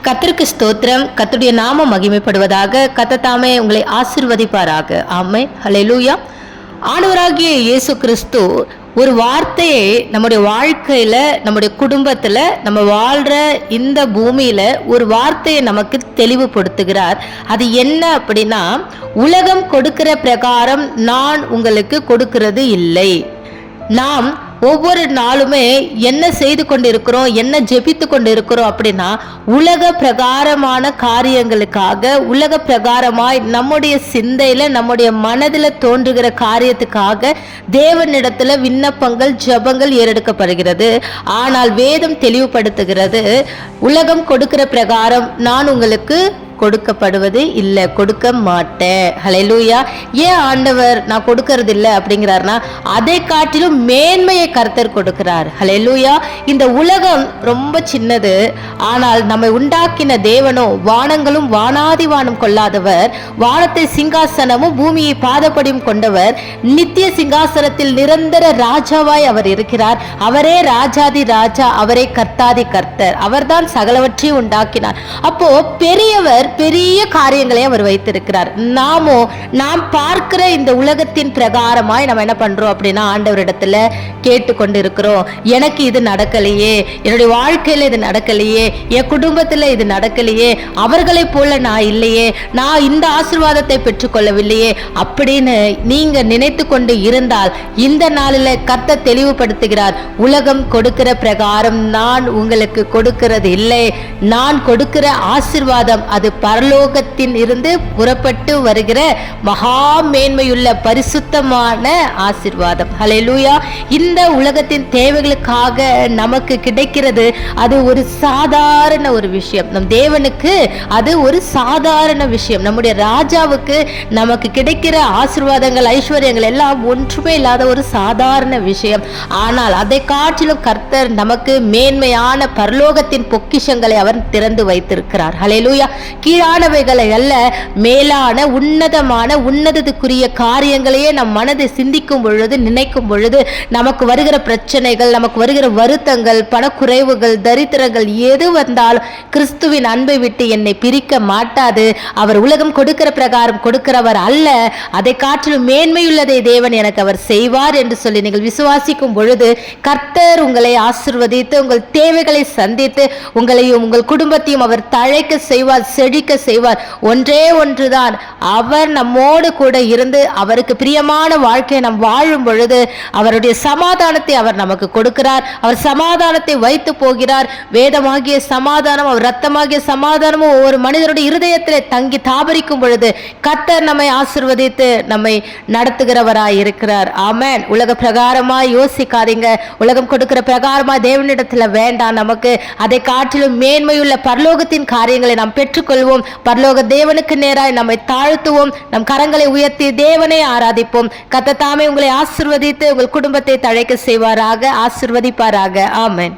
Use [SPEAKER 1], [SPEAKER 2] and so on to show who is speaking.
[SPEAKER 1] கர்த்தருக்கு ஸ்தோத்திரம். கர்த்தருடைய நாமம் மகிமைப்படுவதாக. கர்த்தர் தாமே உங்களை ஆசீர்வதிப்பாராக. ஆமென். ஹல்லேலூயா. ஆண்டவராகிய இயேசு கிறிஸ்து ஒரு வார்த்தையை நம்முடைய வாழ்க்கையில, நம்முடைய குடும்பத்துல, நம்ம வாழ்ற இந்த பூமியில ஒரு வார்த்தையை நமக்கு தெளிவுபடுத்துகிறார். அது என்ன அப்படின்னா, உலகம் கொடுக்கிற பிரகாரம் நான் உங்களுக்கு கொடுக்கிறது இல்லை. நாம் ஒவ்வொரு நாளுமே என்ன செய்து கொண்டிருக்கிறோம், என்ன ஜெபித்து கொண்டிருக்கிறோம் அப்படின்னா, உலக பிரகாரமான காரியங்களுக்காக, உலக பிரகாரமாய் நம்முடைய சிந்தையில, நம்முடைய மனதில் தோன்றுகிற காரியத்துக்காக தேவனிடத்துல விண்ணப்பங்கள், ஜெபங்கள் ஏறெடுக்கப்படுகிறது. ஆனால் வேதம் தெளிவுபடுத்துகிறது, உலகம் கொடுக்கிற பிரகாரம் நான் உங்களுக்கு கொடுக்கப்படுவது இல்லை, கொடுக்க மாட்டேன். ஹல்லேலூயா. ஏன் ஆண்டவர் நான் கொடுக்கறது இல்லை அப்படிங்கிறாருன்னா, அதை காட்டிலும் மேன்மையை கர்த்தர் கொடுக்கிறார். ஹல்லேலூயா. இந்த உலகம் ரொம்ப சின்னது, ஆனால் நம்மை உண்டாக்கின தேவனோ வானங்களும் வானாதி வானம் கொள்ளாதவர், வானத்தை சிங்காசனமும் பூமியை பாதப்படியும் கொண்டவர், நித்திய சிங்காசனத்தில் நிரந்தர ராஜாவாய் அவர் இருக்கிறார். அவரே ராஜாதி ராஜா, அவரே கர்த்தாதி கர்த்தர், அவர்தான் சகலவற்றையும் உண்டாக்கினார். அப்போ பெரியவர் பெரிய காரியங்களை அவர் வைத்திருக்கிறார். நாம் பார்க்கிற இந்த உலகத்தின் பிரகாரமாய் நம்ம என்ன பண்றோம் அப்படின்னா, ஆண்டவரிடத்துல கேட்டுக்கொண்டு இருக்கிறோம். எனக்கு இது நடக்கலையே, என்னுடைய வாழ்க்கையில இது நடக்கலையே, என் குடும்பத்துல இது நடக்கலையே, அவர்களை போல நான் இல்லையே, நான் இந்த ஆசீர்வாதத்தை பெற்றுக்கொள்ளவில்லையே அப்படின்னு நீங்க நினைத்து கொண்டு இருந்தால், இந்த நாளில் கர்த்தர் தெளிவுபடுத்துகிறார், உலகம் கொடுக்கிற பிரகாரம் நான் உங்களுக்கு கொடுக்கிறது இல்லை. நான் கொடுக்கிற ஆசீர்வாதம் அது பரலோகத்தின் இருந்து புறப்பட்டு வருகிற மகா மேன்மையுள்ள பரிசுத்தமான ஆசீர்வாதம். ஹல்லேலூயா. இந்த உலகத்தின் தேவைகளுக்காக நமக்கு கிடைக்கிறது அது ஒரு சாதாரண ஒரு விஷயம். நம் தேவனுக்கு அது ஒரு சாதாரண விஷயம். நம்முடைய ராஜாவுக்கு நமக்கு கிடைக்கிற ஆசீர்வாதங்கள், ஐஸ்வர்யங்கள் எல்லாம் ஒன்றுமே இல்லாத ஒரு சாதாரண விஷயம். ஆனால் அதை காட்டிலும் கர்த்தர் நமக்கு மேன்மையான பரலோகத்தின் பொக்கிஷங்களை அவர் திறந்து வைத்திருக்கிறார். ஹல்லேலூயா. கீழானவைகளை அல்ல, மேலான உன்னதமான உன்னதத்துக்குரிய காரியங்களையே நம் மனதை சிந்திக்கும் பொழுது, நினைக்கும் பொழுது, நமக்கு வருகிற பிரச்சனைகள், நமக்கு வருகிற வருத்தங்கள், பணக்குறைவுகள், தரித்திரங்கள் எது வந்தாலும் கிறிஸ்துவின் அன்பை விட்டு என்னை பிரிக்க மாட்டாது. அவர் உலகம் கொடுக்கிற பிரகாரம் கொடுக்கிறவர் அல்ல, அதை காட்டிலும் மேன்மையுள்ளதை தேவன் எனக்கு அவர் செய்வார் என்று சொல்லி நீங்கள் விசுவாசிக்கும் பொழுது, கர்த்தர் உங்களை ஆசீர்வதித்து, உங்கள் தேவைகளை சந்தித்து, உங்களையும் உங்கள் குடும்பத்தையும் அவர் தழைக்க செய்வார், செழிக்க செய்வார். ஒன்றே ஒன்றுதான், அவர் நம்மோடு கூட இருந்து அவருக்கு பிரியமான வாழ்க்கையை நாம் வாழும் பொழுது அவருடைய சமாதானத்தை அவர் நமக்கு கொடுக்கிறார். அவர் சமாதானத்தை வைத்து போகிறார். வேதமாகிய சமாதானம், அவர் ரத்தமாகிய சமாதானமும் ஒவ்வொரு மனிதருடைய இருதயத்திலே தங்கி தாபரிக்கும் பொழுது கர்த்தர் நம்மை ஆசீர்வதித்து நம்மை நடத்துகிறவராய் இருக்கிறார். ஆமென். உலக பிரகாரமாய் யோசிக்காதீங்க. உலகம் கொடுக்கிற பிரகாரமாய் தேவனிடத்துல வேண்டாம். நமக்கு அதை காட்டிலும் மேன்மையுள்ள பரலோகத்தின் காரியங்களை நாம் பெற்றுக்கொள்வோம். பரலோக தேவனுக்கு நேராய் நம்மை தாழ்த்துவோம். நம் கரங்களை உயர்த்தி தேவனை ஆராதிப்போம். கர்த்தர் தாமே உங்களை ஆசீர்வதித்து உங்கள் குடும்பத்தை தழைக்க செய்வாராக, ஆசீர்வதிப்பாராக. ஆமென்.